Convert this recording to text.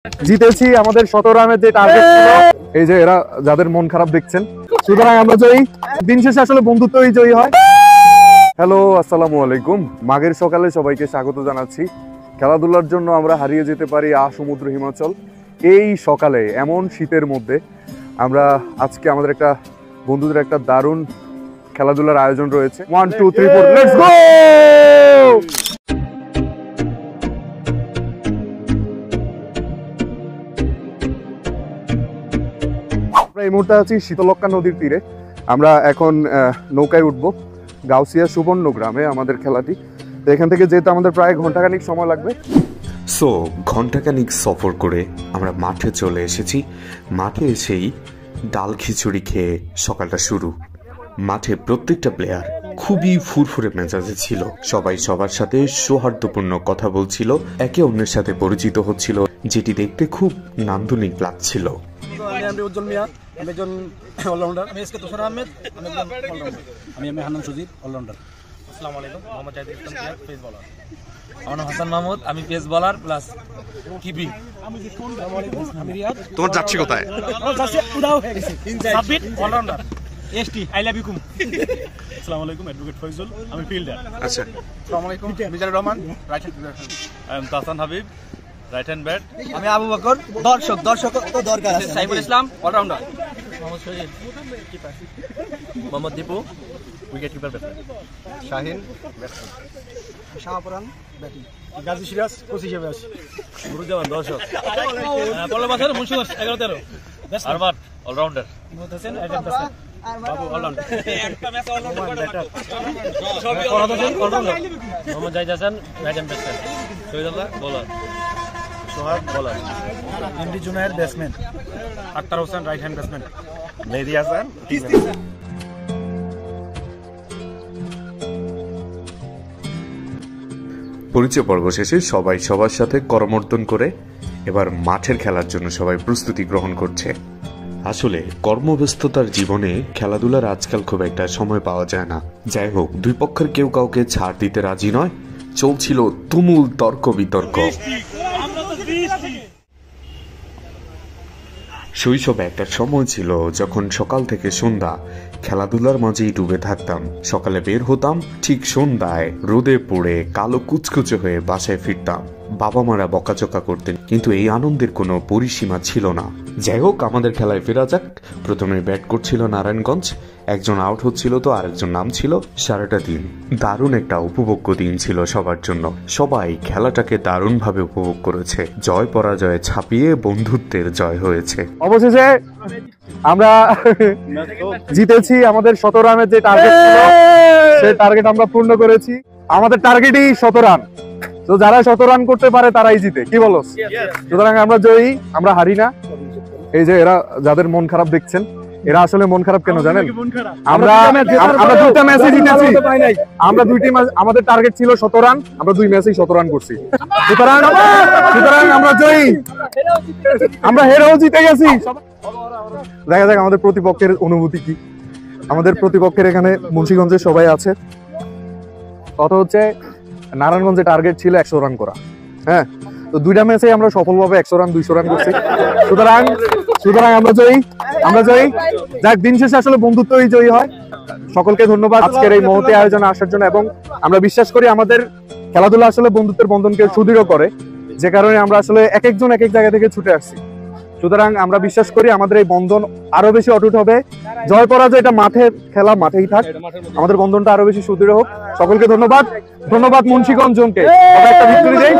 জিতেছি আমাদের 17 রানের যে টার্গেট ছিল। এই যে এরা যাদের মন খারাপ দেখছেন, সুতরাং আমরা জয়ী। দিন শেষে আসলে বন্ধুত্বই জয়ী হয়। হ্যালো, আসসালামু আলাইকুম। মাঘের সকালে সবাইকে স্বাগত জানাচ্ছি। খেলাধুলার জন্য আমরা হারিয়ে যেতে পারি সমুদ্র হিমাচল। এই সকালে এমন শীতের মধ্যে আমরা আজকে আমাদের একটা বন্ধুদের একটা দারুণ খেলাধুলার আয়োজন রয়েছে। 1 2 3 4 লেটস গো। এই মুহূর্তে আছি শীতলক্ষ্যা নদীর তীরে। আমরা এখন নৌকায় উঠবো গাউসিয়া সুবর্ণ গ্রামে আমাদের খেলাটি। তো এখান থেকে যেতে আমাদের প্রায় ঘন্টাখানিক সময় লাগবে। সো ঘন্টাখানিক সফর করে আমরা মাঠে চলে এসেছি। মাঠে এসেই ডাল খিচুড়ি খেয়ে সকালটা শুরু। মাঠে প্রত্যেকটা প্লেয়ার খুবই ফুরফুরে মেজাজে ছিল। সবাই সবার সাথে সৌহার্দ্যপূর্ণ কথা বলছিল, একে অন্যের সাথে পরিচিত হচ্ছিল, যেটি দেখতে খুব নান্দনিক লাগছিল। আমি উজ্জ্বল মিয়া, আমি একজন অলরাউন্ডার। আমি এসকে তুষার আহমেদ, আমি একজন অলরাউন্ডার। আমি হান্নান সুজিব, অলরাউন্ডার। আসসালামু আলাইকুম, মোহাম্মদ জাহিদুল ইসলাম, পেস বলার। আমার নাম হাসান মাহমুদ, আমি পেস বলার প্লাস কিপিং। আমি রিয়াদ। তোমার যাচ্ছি কোথায়? আমার যাচ্ছে উড়াও হয়ে গেছে। সাবিত অলরাউন্ডার। এসটি আই লাভ ইউ কুম। আসসালামু আলাইকুম, অ্যাডভোকেট ফয়জুল, আমি ফিল্ডার। আচ্ছা, আসসালামু আলাইকুম, Mizanur Rahman, right hand batsman. I am Tahsan Habib, right hand bat. আমি আবু বকর, দর্শক তো দরকার আছে। Saiful Islam, allrounder. Mohammad Shahid, keeper. Mohammad Dipu, wicket keeper batsman. Shahin, batsman. Shahpuran, batting. Gazi Siraj, coach হিসেবে আছে। গুরুজামান, দর্শক। Pallab Bachhar, Munshiganj, 11-13। Armat, allrounder. Mohammad Hossain, right batsman. Babu, allrounder. একটা match allrounder batter. Farhad Hossain, allrounder. Mohammad Zahid Hasan, right hand batsman. Shahidullah, bowler. Sohag, bowler. MD Junayer, batsman. Akhtar Hossain, right hand batsman. Mehedi Hasan, পরিচয় পর্ব শেষে সবাই সবার সাথে করমর্দন করে এবার মাঠের খেলার জন্য সবাই প্রস্তুতি গ্রহণ করছে। আসলে কর্মব্যস্ততার জীবনে খেলাধুলার আজকাল খুব একটা সময় পাওয়া যায় না। যাই হোক, দুই পক্ষের কেউ কাউকে ছাড় দিতে রাজি নয়। চলছিল তুমুল তর্ক বিতর্ক। শৈশবে একটা সময় ছিল যখন সকাল থেকে সন্ধ্যা খেলাধুলার মাঝেই ডুবে থাকতাম। সকালে বের হতাম, ঠিক সন্ধ্যায় রোদে পড়ে কালো কুচকুচে হয়ে বাসায় ফিরতাম। বাবা মারা বকাচকা করতেন, কিন্তু এই আনন্দের কোনো পরিসীমা ছিল না। যাই হোক, আমাদের খেলায় ফেরা যাক। প্রথমে ব্যাট করছিল নারায়ণগঞ্জ। একজন আউট হচ্ছিল তো আরেকজন নাম ছিল। সারাটা দিন দারুণ একটা উপভোগ্য দিন ছিল সবার জন্য। সবাই খেলাটাকে দারুণভাবে উপভোগ করেছে। জয় পরাজয় ছাপিয়ে বন্ধুত্বের জয় হয়েছে। অবশেষে আমরা জিতেছি। আমাদের 17 রানের যে টার্গেট ছিল সেই টার্গেট আমরা পূর্ণ করেছি। আমাদের টার্গেটই 17 রান। তো যারা 17 রান করতে পারে তারাই জিতে, কি বলো? সুতরাং আমরা জয়ী, আমরা হারি না। এই যে এরা যাদের মন খারাপ দেখছেন, এরা আসলে মন খারাপ কেন জানেন? আমরা দুইটা ম্যাচে জিতেছি। আমরা দুইটি ম্যাচ, আমাদের টার্গেট ছিল 17 রান, আমরা 2 ম্যাচেই 17 রান করছি। সুতরাং আমরা জয়ী, আমরা হেরেও জিতে গেছি। দেখা যাক আমাদের প্রতিপক্ষের অনুভূতি কি। আমাদের প্রতিপক্ষের এখানে মুন্সিগঞ্জের সবাই আছে। কথা হচ্ছে নারায়ণগঞ্জের টার্গেট ছিল 100 রান করা। হ্যাঁ, তো দুইটা ম্যাচে আমরা সফলভাবে 100 রান 200 রান করছি। সুতরাং আমরা জয়ী। যাক, দিন শেষে আসলে বন্ধুত্বই জয়ী হয়। সকলকে ধন্যবাদ আজকের এই মহতি আয়োজনে আসার জন্য। এবং আমরা বিশ্বাস করি আমাদের খেলাধুলা আসলে বন্ধুত্বের বন্ধনকে সুদৃঢ় করে, যে কারণে আমরা আসলে এক একজন এক এক জায়গা থেকে ছুটে আসছি। সুতরাং আমরা বিশ্বাস করি আমাদের এই বন্ধন আরো বেশি অটুট হবে। জয় পরাজয় এটা মাঠের খেলা, মাঠেই থাক। আমাদের বন্ধনটা আরো বেশি সুদৃঢ় হোক। সকলকে ধন্যবাদ মুন্সিগঞ্জকে। একটা ভিক্টরি দেই।